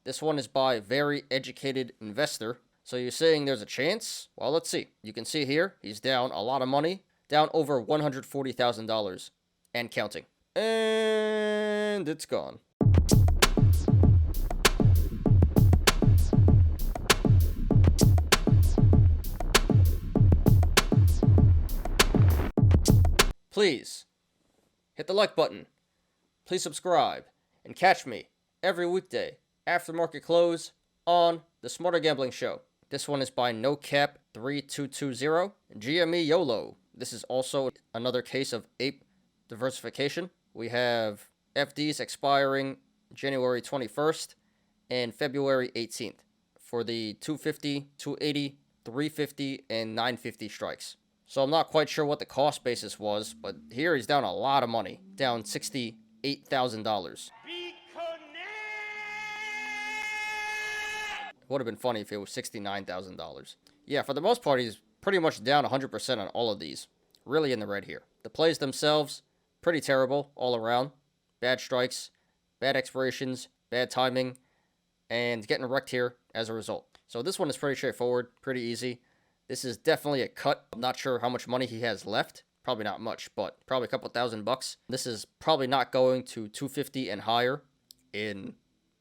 This one is by Very Educated Investor. So you're saying there's a chance? Well, let's see. You can see here, he's down a lot of money, down over $140,000 and counting. And it's gone. Please hit the like button. Please subscribe and catch me every weekday after market close on the Smarter Gambling Show. This one is by NoCap3220 GME YOLO. This is also another case of ape diversification. We have FDs expiring January 21st and February 18th for the 250, 280, 350, and 950 strikes. So I'm not quite sure what the cost basis was, but here he's down a lot of money, down $68,000. It would have been funny if it was $69,000. Yeah, for the most part, he's pretty much down 100% on all of these. Really in the red here. The plays themselves, pretty terrible all around. Bad strikes, bad expirations, bad timing, and getting wrecked here as a result. So this one is pretty straightforward, pretty easy. This is definitely a cut. I'm not sure how much money he has left. Probably not much, but probably a couple $1,000. This is probably not going to 250 and higher in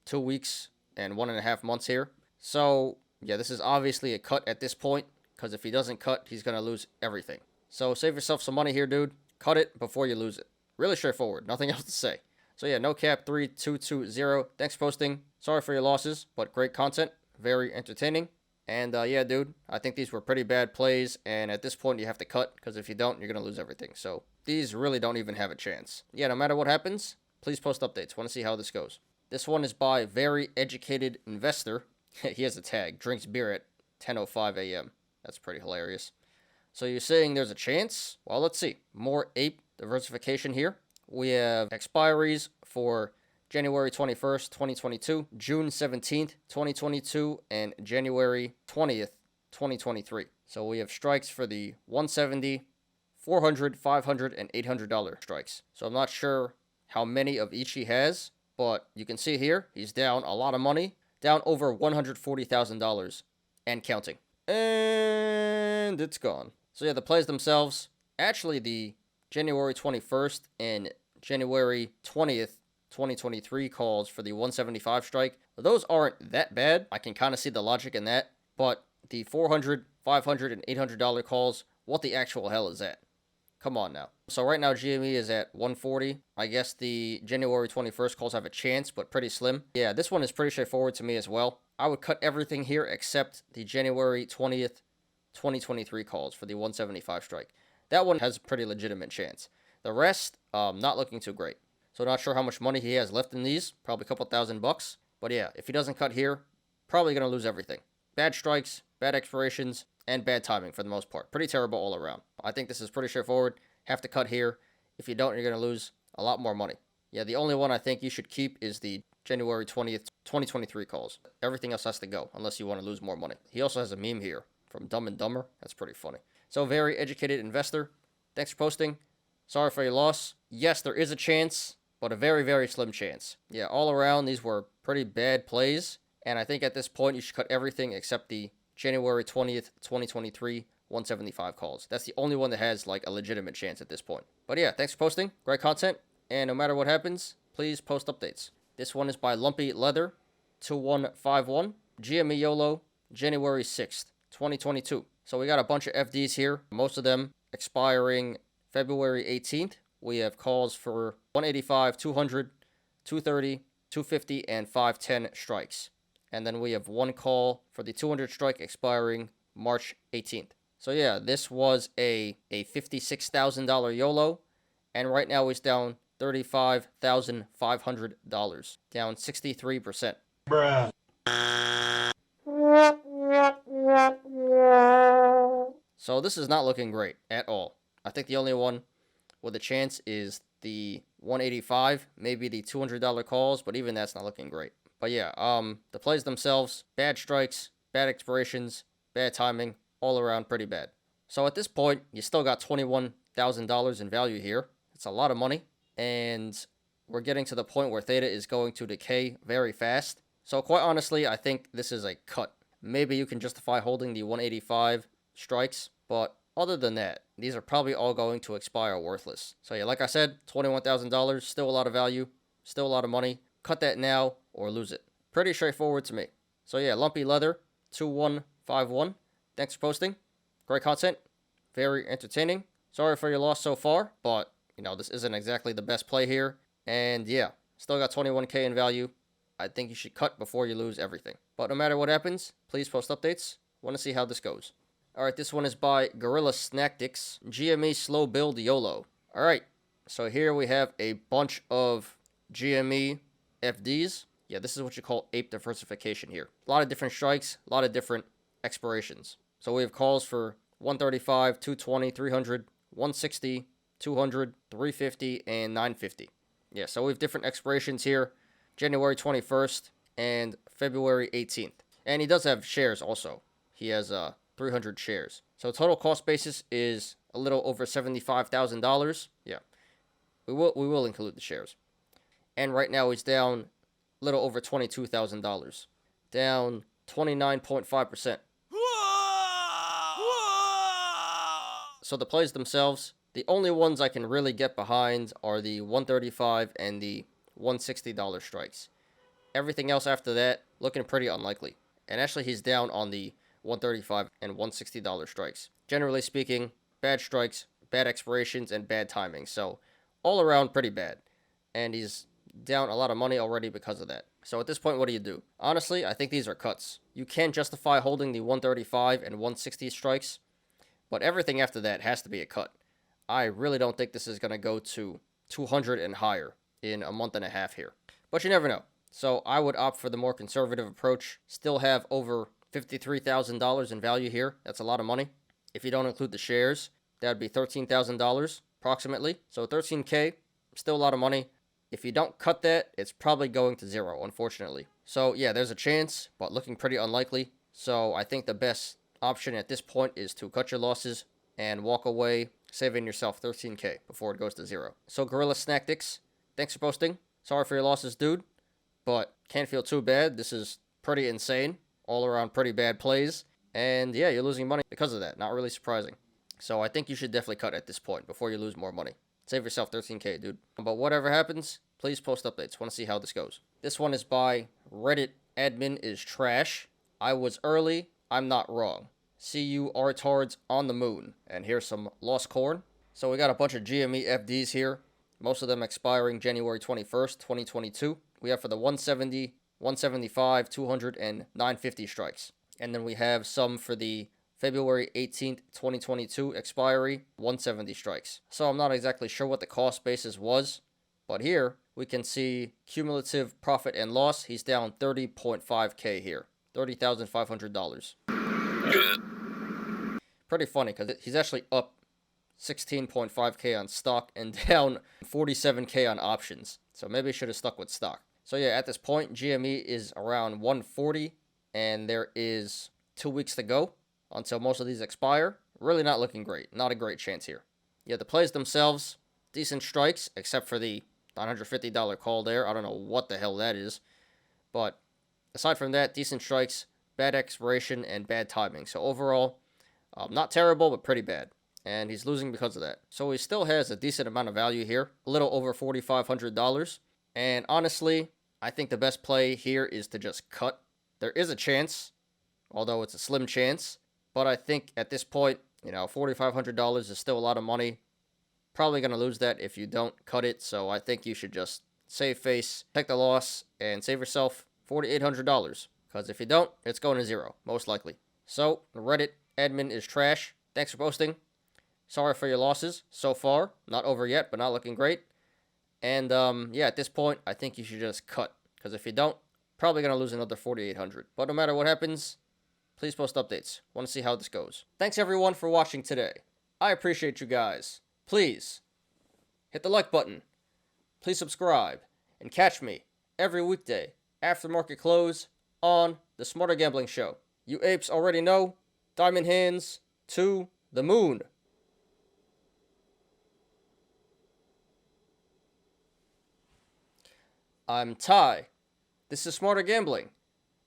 2 weeks and 1.5 months here. So, yeah, this is obviously a cut at this point, because if he doesn't cut, he's going to lose everything. So save yourself some money here, dude. Cut it before you lose it. Really straightforward. Nothing else to say. So, yeah, NoCap3220. Thanks for posting. Sorry for your losses, but great content. Very entertaining. And, yeah, dude, I think these were pretty bad plays, and at this point you have to cut, because if you don't, you're going to lose everything. So these really don't even have a chance. Yeah, no matter what happens, please post updates. Want to see how this goes. This one is by Very Educated Investor. He has a tag, drinks beer at 10:05 a.m. That's pretty hilarious. So you're saying there's a chance? Well, let's see. More ape diversification here. We have expiries for January 21st, 2022, June 17th, 2022, and January 20th, 2023. So we have strikes for the $170, $400, $500, and $800 strikes. So I'm not sure how many of each he has, but you can see here, he's down a lot of money, down over $140,000 and counting. And it's gone. So yeah, the plays themselves, actually the January 21st and January 20th, 2023 calls for the 175 strike, those aren't that bad. I can kind of see the logic in that, but the $400, $500, and $800 calls, what the actual hell is that? Come on now. So right now GME is at 140. I guess the January 21st calls have a chance, but pretty slim. Yeah, this one is pretty straightforward to me as well. I would cut everything here except the January 20th, 2023 calls for the 175 strike. That one has a pretty legitimate chance. The rest, not looking too great. So not sure how much money he has left in these. Probably a couple $1,000. But yeah, if he doesn't cut here, probably going to lose everything. Bad strikes, bad expirations, and bad timing for the most part. Pretty terrible all around. I think this is pretty straightforward. Have to cut here. If you don't, you're going to lose a lot more money. Yeah, the only one I think you should keep is the January 20th, 2023 calls. Everything else has to go, unless you want to lose more money. He also has a meme here from Dumb and Dumber. That's pretty funny. So, Very Educated Investor. Thanks for posting. Sorry for your loss. Yes, there is a chance, but a very, very slim chance. Yeah, all around, these were pretty bad plays. And I think at this point, you should cut everything except the January 20th, 2023 175 calls. That's the only one that has, like, a legitimate chance at this point. But yeah, thanks for posting. Great content. And no matter what happens, please post updates. This one is by Lumpy Leather 2151. GME YOLO, January 6th, 2022. So we got a bunch of FDs here. Most of them expiring February 18th. We have calls for 185, 200, 230, 250, and 510 strikes. And then we have one call for the 200 strike expiring March 18th. So yeah, this was a $56,000 YOLO. And right now it's down $35,500. Down 63%. Bruh. So this is not looking great at all. I think the only one with a chance is the 185, maybe the $200 calls, but even that's not looking great. But yeah, the plays themselves, bad strikes, bad expirations, bad timing, all around pretty bad. So at this point, you still got $21,000 in value here. It's a lot of money, and we're getting to the point where theta is going to decay very fast. So quite honestly, I think this is a cut. Maybe you can justify holding the 185 strikes, but other than that, these are probably all going to expire worthless. So yeah, like I said, $21,000, still a lot of value, still a lot of money. Cut that now or lose it. Pretty straightforward to me. So yeah, Lumpy Leather 2151. Thanks for posting. Great content. Very entertaining. Sorry for your loss so far, but this isn't exactly the best play here. And yeah, still got 21K in value. I think you should cut before you lose everything. But no matter what happens, please post updates. Want to see how this goes. Alright, this one is by Gorilla Snactics. GME Slow Build YOLO. Alright, so here we have a bunch of GME FDs. Yeah, this is what you call ape diversification here. A lot of different strikes, a lot of different expirations. So we have calls for 135, 220, 300, 160, 200, 350, and 950. Yeah, so we have different expirations here. January 21st and February 18th. And he does have shares also. He has 300 shares. So total cost basis is a little over $75,000. Yeah, we will include the shares. And right now he's down a little over $22,000. Down 29.5%. So the plays themselves, the only ones I can really get behind are the 135 and the $160 strikes. Everything else after that, looking pretty unlikely. And actually he's down on the $135 and $160 strikes. Generally speaking, bad strikes, bad expirations, and bad timing. So all around pretty bad. And he's down a lot of money already because of that. So at this point, what do you do? Honestly, I think these are cuts. You can justify holding the 135 and 160 strikes, but everything after that has to be a cut. I really don't think this is going to go to 200 and higher in a month and a half here. But you never know. So I would opt for the more conservative approach. Still have over $53,000 in value here. That's a lot of money. If you don't include the shares, that would be $13,000 approximately. So 13K, still a lot of money. If you don't cut that, it's probably going to zero, unfortunately. So yeah, there's a chance, but looking pretty unlikely. So I think the best option at this point is to cut your losses and walk away, saving yourself 13K before it goes to zero. So Gorilla Snactics, thanks for posting. Sorry for your losses, dude, but can't feel too bad. This is pretty insane. All around pretty bad plays. And yeah, you're losing money because of that. Not really surprising. So I think you should definitely cut at this point before you lose more money. Save yourself 13K, dude. But whatever happens, please post updates. Want to see how this goes. This one is by Reddit Admin is Trash. I was early. I'm not wrong. See you artards on the moon. And here's some lost corn. So we got a bunch of GME FDs here. Most of them expiring January 21st, 2022. We have for the 170, 175, 200, and 950 strikes. And then we have some for the February 18th, 2022 expiry, 170 strikes. So I'm not exactly sure what the cost basis was, but here we can see cumulative profit and loss. He's down 30.5K here, $30,500. Pretty funny because he's actually up 16.5K on stock and down 47K on options. So maybe he should have stuck with stock. So yeah, at this point, GME is around 140, and there is 2 weeks to go until most of these expire. Really not looking great. Not a great chance here. Yeah, the plays themselves, decent strikes, except for the $950 call there. I don't know what the hell that is. But aside from that, decent strikes, bad expiration, and bad timing. So overall, not terrible, but pretty bad. And he's losing because of that. So he still has a decent amount of value here. A little over $4,500. And honestly, I think the best play here is to just cut. There is a chance, although it's a slim chance. But I think at this point, $4,500 is still a lot of money. Probably going to lose that if you don't cut it. So I think you should just save face, take the loss, and save yourself $4,800. Because if you don't, it's going to zero, most likely. So Reddit admin is trash. Thanks for posting. Sorry for your losses so far. Not over yet, but not looking great. And yeah, at this point, I think you should just cut. Because if you don't, probably going to lose another $4,800. But no matter what happens, please post updates. Want to see how this goes. Thanks everyone for watching today. I appreciate you guys. Please hit the like button. Please subscribe. And catch me every weekday after market close on the Smarter Gambling Show. You apes already know. Diamond hands to the moon. I'm Ty. This is Smarter Gambling.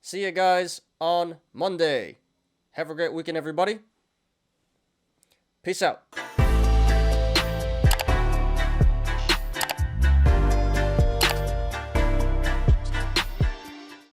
See you guys on Monday. Have a great weekend, everybody. Peace out.